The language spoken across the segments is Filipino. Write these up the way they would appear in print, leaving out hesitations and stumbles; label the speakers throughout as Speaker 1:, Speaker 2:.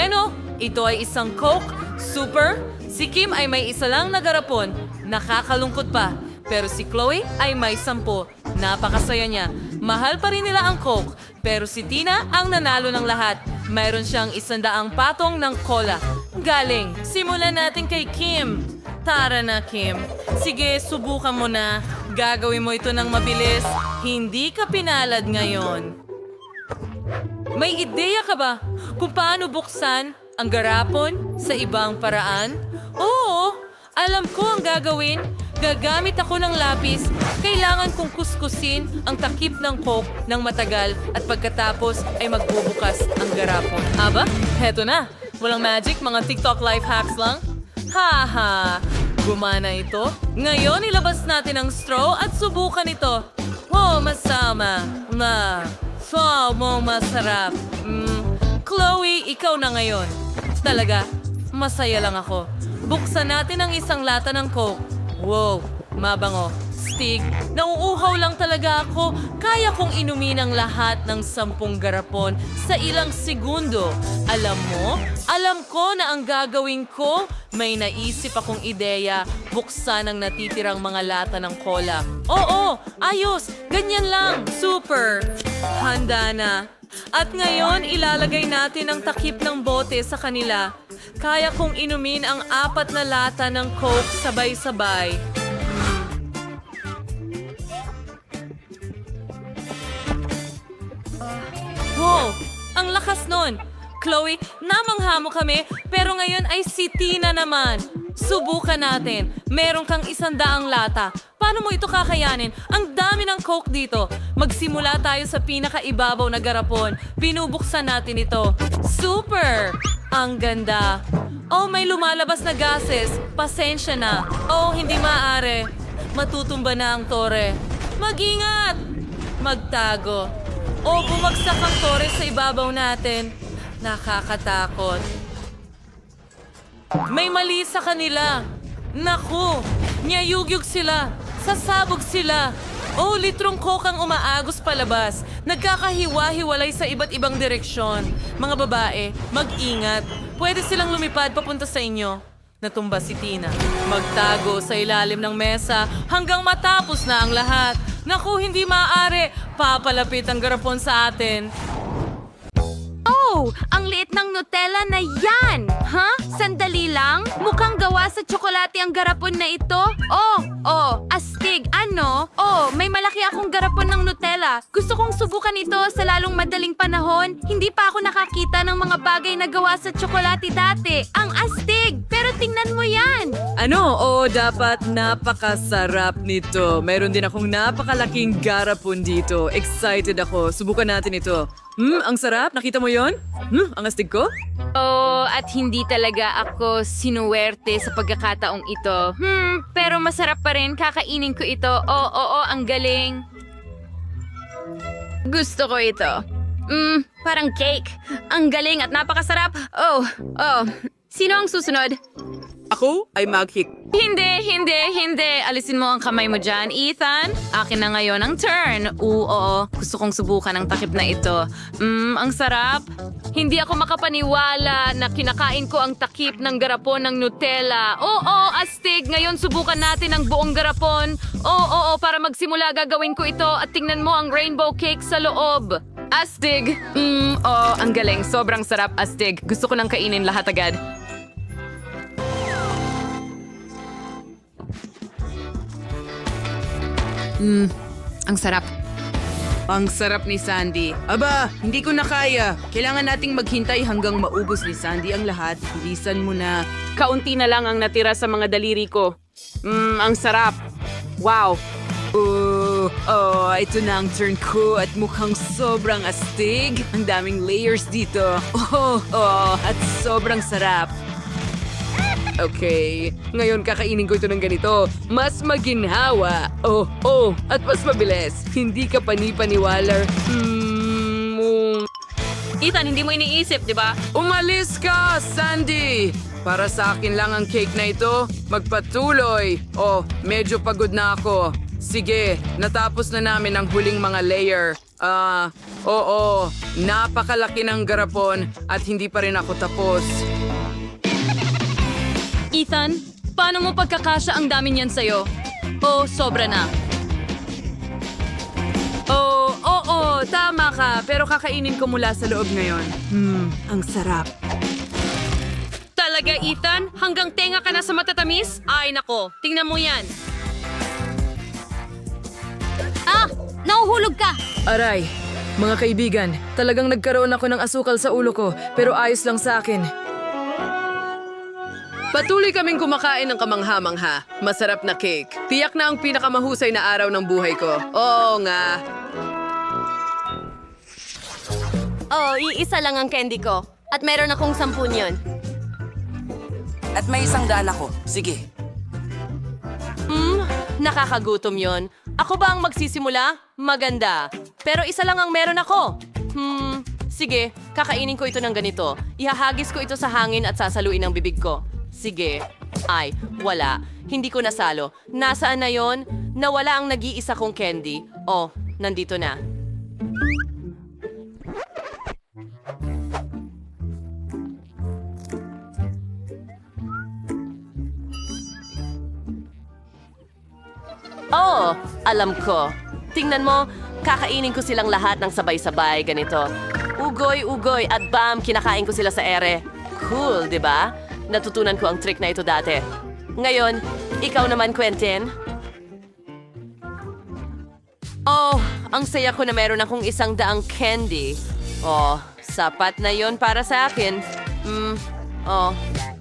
Speaker 1: Bueno, ito ay isang Coke. Super. Si Kim ay may isa lang na garapon. Nakakalungkot pa. Pero si Chloe ay may 10. Napakasaya niya. Mahal pa rin nila ang Coke. Pero si Tina ang nanalo ng lahat. Mayroon siyang 100 patong ng cola. Galing. Simulan natin kay Kim. Tara na, Kim. Sige, subukan mo na. Gagawin mo ito ng mabilis. Hindi ka pinalad ngayon. May ideya ka ba kung paano buksan ang garapon sa ibang paraan? Oo, alam ko ang gagawin. Gagamit ako ng lapis. Kailangan kong kuskusin ang takip ng Coke ng matagal at pagkatapos ay magbubukas ang garapon. Aba, heto na. Walang magic, mga TikTok life hacks lang. Haha, gumana ito. Ngayon, ilabas natin ang straw at subukan ito. Oh, masama. Wow, mo masarap. Chloe, ikaw na ngayon. Talaga, masaya lang ako. Buksan natin ang isang lata ng Coke. Wow, mabango. Stig, nauuhaw lang talaga ako. Kaya kong inumin ang lahat ng 10 garapon sa ilang segundo. Alam mo, alam ko na ang gagawin ko, may naisip akong ideya, buksan ang natitirang mga lata ng cola. Oo, ayos, ganyan lang, super. Handa na. At ngayon, ilalagay natin ang takip ng bote sa kanila. Kaya kong inumin ang 4 na lata ng Coke sabay-sabay. Wow! Ang lakas nun! Chloe, namangha mo kami, pero ngayon ay si Tina naman. Subukan natin. Meron kang 100 lata. Paano mo ito kakayanin? Ang dami ng Coke dito. Magsimula tayo sa pinakaibabaw na garapon. Binubuksan natin ito. Super! Ang ganda. Oh, may lumalabas na gases. Pasensya na. Oh, hindi maaari. Matutumba na ang tore. Mag-ingat! Magtago. O bumagsak ang tore sa ibabaw natin. Nakakatakot. May mali sa kanila. Naku, niyayugyug sila. Sasabog sila. O litrong Coke ang umaagos palabas. Nagkakahiwa-hiwalay sa iba't ibang direksyon. Mga babae, mag-ingat. Pwede silang lumipad papunta sa inyo. Natumba si Tina. Magtago sa ilalim ng mesa hanggang matapos na ang lahat. Naku, hindi maaari. Papalapit ang garapon sa atin.
Speaker 2: Oh, ang liit ng Nutella na yan! Ha? Sandali lang? Mukhang gawa sa tsokolate ang garapon na ito? Oh, astig. Ano? Oh, may malaki akong garapon ng Nutella. Gusto kong subukan ito sa lalong madaling panahon. Hindi pa ako nakakita ng mga bagay na gawa sa tsokolate dati. Ang astig! Pero tingnan mo yan!
Speaker 1: Ano? Oo, dapat napakasarap nito. Meron din akong napakalaking garapon dito. Excited ako. Subukan natin ito. Ang sarap. Nakita mo yon? Ang astig ko?
Speaker 2: Oh, at hindi talaga ako sinuwerte sa pagkakataong ito. Pero masarap pa rin. Kakainin ko ito. Oo, ang galing. Gusto ko ito. Parang cake. Ang galing at napakasarap. Oh. Sino ang susunod?
Speaker 1: Ako ay mag-hik.
Speaker 2: Hindi. Alisin mo ang kamay mo dyan, Ethan. Akin na ngayon ang turn. Oo. Gusto kong subukan ang takip na ito. Ang sarap. Hindi ako makapaniwala na kinakain ko ang takip ng garapon ng Nutella. Oo, astig. Ngayon subukan natin ang buong garapon. Oo, para magsimula gagawin ko ito at tingnan mo ang rainbow cake sa loob. Astig. Ang galing. Sobrang sarap, astig. Gusto ko nang kainin lahat agad. Ang sarap.
Speaker 3: Ang sarap ni Sandy. Aba, hindi ko na kaya. Kailangan nating maghintay hanggang maubos ni Sandy ang lahat. Bilisan mo na.
Speaker 4: Kaunti na lang ang natira sa mga daliri ko. Ang sarap. Wow.
Speaker 3: Ito na ang turn ko at mukhang sobrang astig. Ang daming layers dito. At sobrang sarap. Okay, ngayon kakainin ko ito ng ganito. Mas maginhawa. At mas mabilis. Hindi ka panipaniwala.
Speaker 2: Ethan, hindi mo iniisip, di ba?
Speaker 3: Umalis ka, Sandy! Para sa akin lang ang cake na ito. Magpatuloy. Medyo pagod na ako. Sige, natapos na namin ang huling mga layer. Oo. Napakalaki ng garapon at hindi pa rin ako tapos.
Speaker 2: Ethan, paano mo pagkakasya ang dami niyan sa'yo? Oh, sobra na.
Speaker 3: Oo, tama ka. Pero kakainin ko mula sa loob ngayon. Ang sarap.
Speaker 2: Talaga, Ethan? Hanggang tenga ka na sa matatamis? Ay, nako. Tingnan mo yan.
Speaker 5: Ah! Nauhulog ka!
Speaker 6: Aray, mga kaibigan, talagang nagkaroon ako ng asukal sa ulo ko, pero ayos lang sa akin.
Speaker 3: Patuloy kaming kumakain ng kamangha-mangha. Masarap na cake. Tiyak na ang pinakamahusay na araw ng buhay ko. Oo nga.
Speaker 5: Oh, iisa lang ang candy ko. At meron akong 10 yun.
Speaker 7: At may 100 ako. Sige.
Speaker 1: Nakakagutom yon. Ako ba ang magsisimula? Maganda. Pero isa lang ang meron ako. Sige, kakainin ko ito ng ganito. Ihahagis ko ito sa hangin at sasaluin ang bibig ko. Sige. Ay, wala. Hindi ko nasalo. Nasaan na yon? Nawala ang nag-iisa kong candy. Oh, nandito na. Oh, alam ko. Tingnan mo, kakainin ko silang lahat ng sabay-sabay, ganito. Ugoy, at bam, kinakain ko sila sa ere. Cool, di ba? Natutunan ko ang trick na ito dati. Ngayon, ikaw naman, Quentin. Oh, ang saya ko na meron akong 100 candy. Oh, sapat na yon para sa akin.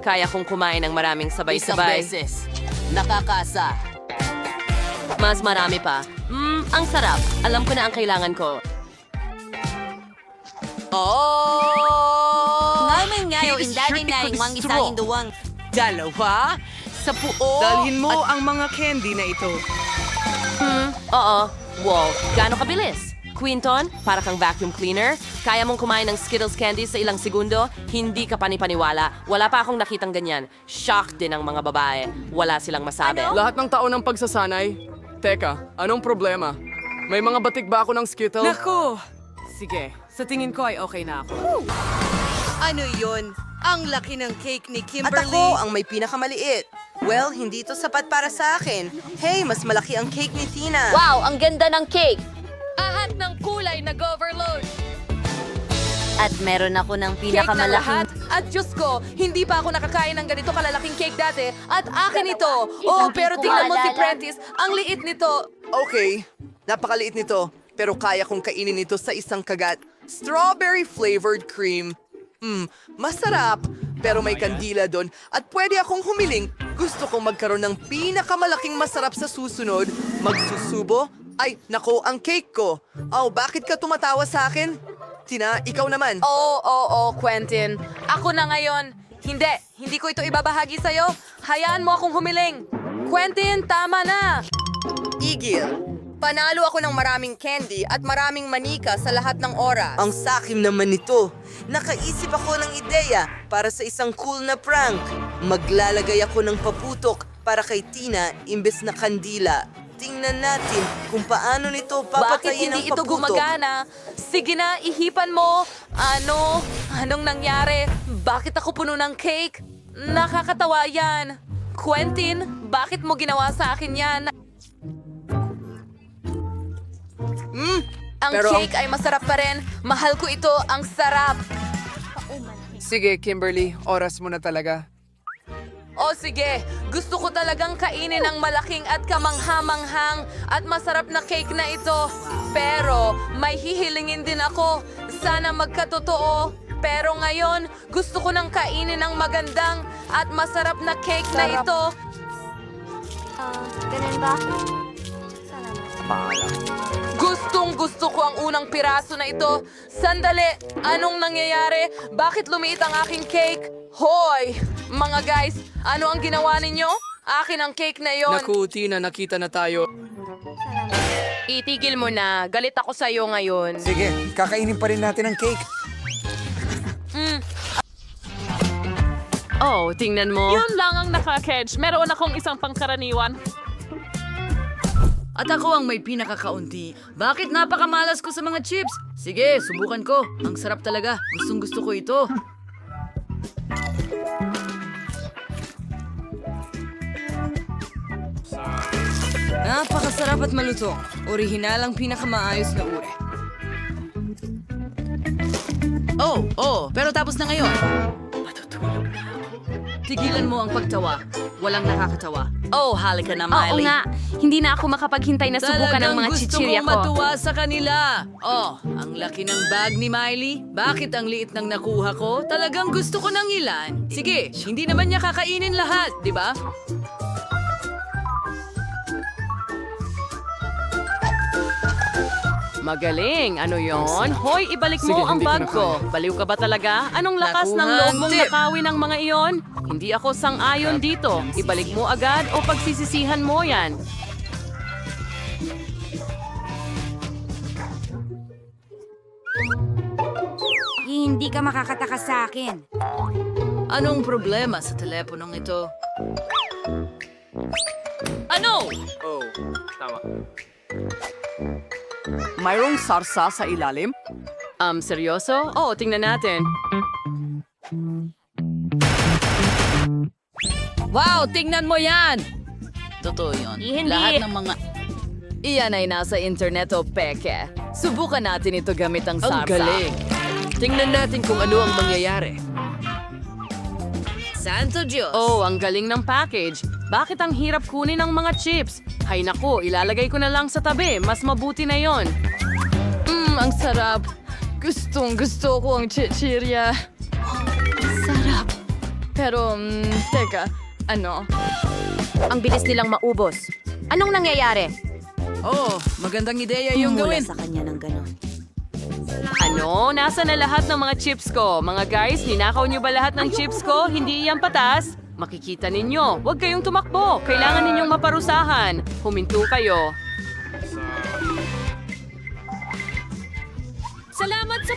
Speaker 1: Kaya kong kumain ng maraming
Speaker 7: Isang
Speaker 1: sabay-sabay.
Speaker 7: beses. Nakakasa.
Speaker 1: Mas marami pa. Ang sarap. Alam ko na ang kailangan ko.
Speaker 5: Ngayon ngayon, indari na yung mga isang duwang.
Speaker 3: Dalawa? Sa puo? Dalhin mo ang mga candy na ito.
Speaker 1: Oo. Wow. Gaano kabilis? Quinton, para kang vacuum cleaner. Kaya mong kumain ng Skittles candy sa ilang segundo. Hindi ka panipaniwala. Wala pa akong nakitang ganyan. Shock din ang mga babae. Wala silang masabi.
Speaker 8: Lahat ng taon ng pagsasanay. Teka, anong problema? May mga batik ba ako ng Skittles?
Speaker 3: Naku! Sige, sa tingin ko ay okay na ako.
Speaker 9: Ano yun? Ang laki ng cake ni
Speaker 7: At
Speaker 9: Kimberly.
Speaker 7: ako ang may pinakamaliit. Well, hindi ito sapat para sa akin. Hey, mas malaki ang cake ni Tina.
Speaker 5: Wow, ang ganda ng cake!
Speaker 2: Ahat ng kulay nag-overload.
Speaker 5: At meron ako ng
Speaker 1: Cake na lahat.
Speaker 5: pinakamalaking...
Speaker 1: At Diyos ko, hindi pa ako nakakain ng ganito kalalaking cake dati. At akin ito. Oh, pero tingnan mo si Prentice. Ang liit nito.
Speaker 7: Okay, napakaliit nito. Pero kaya kong kainin ito sa isang kagat. Strawberry flavored cream. Masarap. Pero may kandila doon. At pwede akong humiling. Gusto kong magkaroon ng pinakamalaking masarap sa susunod. Magsusubo? Ay, nako, ang cake ko. Oh, bakit ka tumatawa sa akin? Tina, ikaw naman.
Speaker 1: Oo, Quentin. Ako na ngayon. Hindi ko ito ibabahagi sa'yo. Hayaan mo akong humiling. Quentin, tama na.
Speaker 9: Igil. Panalo ako ng maraming candy at maraming manika sa lahat ng oras.
Speaker 7: Ang sakim naman nito. Nakaisip ako ng ideya para sa isang cool na prank. Maglalagay ako ng paputok para kay Tina imbes na kandila. Tingnan natin kung paano nito
Speaker 1: Bakit
Speaker 7: papatayin ang
Speaker 1: hindi ito
Speaker 7: paputok.
Speaker 1: gumagana? Sige na, ihipan mo. Anong nangyari? Bakit ako puno ng cake? Nakakatawa yan. Quentin, bakit mo ginawa sa akin yan? Ang
Speaker 8: pero
Speaker 1: cake ay masarap pa rin. Mahal ko ito. Ang sarap.
Speaker 8: Sige, Kimberly, oras mo na talaga.
Speaker 1: O sige, gusto ko talagang kainin ang malaking at kamangha-manghang at masarap na cake na ito. Pero may hihilingin din ako. Sana magkatotoo. Pero ngayon, gusto ko nang kainin ang magandang at masarap na cake na ito.
Speaker 5: Ganun ba?
Speaker 1: Gustong-gusto ko ang unang piraso na ito. Sandali, anong nangyayari? Bakit lumiit ang aking cake? Hoy! Mga guys, ano ang ginawa ninyo? Akin ang cake na yon.
Speaker 8: Naku, Tina, nakita na tayo.
Speaker 1: Itigil mo na. Galit ako sa'yo ngayon.
Speaker 10: Sige, kakainin pa rin natin ang cake.
Speaker 1: Oh, tingnan mo.
Speaker 4: Yun lang ang naka-catch. Meron akong isang pangkaraniwan.
Speaker 6: At ako ang may pinakakaunti. Bakit napakamalas ko sa mga chips? Sige, subukan ko. Ang sarap talaga. Gustong gusto ko ito. Napakasarap at malutong. Orihinal ang pinakamaayos na uri. Pero tapos na ngayon. Tigilan mo ang pagtawa. Walang nakakatawa. Halika na,
Speaker 2: Oo
Speaker 6: Miley.
Speaker 2: nga, hindi na ako makapaghintay na subukan ng mga chichirya
Speaker 6: gusto kong
Speaker 2: ko.
Speaker 6: matuwa sa kanila. Ang laki ng bag ni Miley. Bakit ang liit ng nakuha ko? Talagang gusto ko ng ilan. Sige, hindi naman niya kakainin lahat, di ba?
Speaker 4: Magaling! Ano yon? Hoy, ibalik mo
Speaker 8: Sige,
Speaker 4: ang
Speaker 8: hindi ko
Speaker 4: bag
Speaker 8: na
Speaker 4: ko. Baliw ka ba talaga? Anong lakas ng
Speaker 6: Nakuha
Speaker 4: loob
Speaker 6: ang
Speaker 4: mong
Speaker 6: tip.
Speaker 4: nakawin ng mga iyon? Hindi ako sang-ayon dito. Ibalik mo agad o pagsisisihan mo yan.
Speaker 5: Hindi ka makakatakas sa akin.
Speaker 6: Anong problema sa teleponong ito? Ano?
Speaker 7: Mayroong sarsa sa ilalim?
Speaker 4: Seryoso? Oo, tingnan natin.
Speaker 6: Wow, tingnan mo yan! Totoo yun.
Speaker 2: Hindi.
Speaker 6: Lahat ng mga... Iyan ay nasa internet o peke. Subukan natin ito gamit ang sarsa.
Speaker 8: Ang galing. Tingnan natin kung ano ang mangyayari.
Speaker 6: Santo Diyos!
Speaker 4: Ang galing ng package. Bakit ang hirap kunin ang mga chips? Hay naku, ilalagay ko na lang sa tabi. Mas mabuti na yon.
Speaker 6: Ang sarap. Gusto ko ang chichirya.
Speaker 2: Sarap.
Speaker 6: Pero, teka, ano?
Speaker 5: Ang bilis nilang maubos. Anong nangyayari?
Speaker 6: Magandang ideya yung
Speaker 5: Mula
Speaker 6: gawin.
Speaker 5: sa kanya ng ganon.
Speaker 4: Ano? Nasa na lahat ng mga chips ko? Mga guys, ninakaw niyo ba lahat ng chips ko? Hindi iyan patas? Makikita ninyo. Huwag kayong tumakbo. Kailangan ninyong maparusahan. Huminto kayo.
Speaker 1: Salamat sa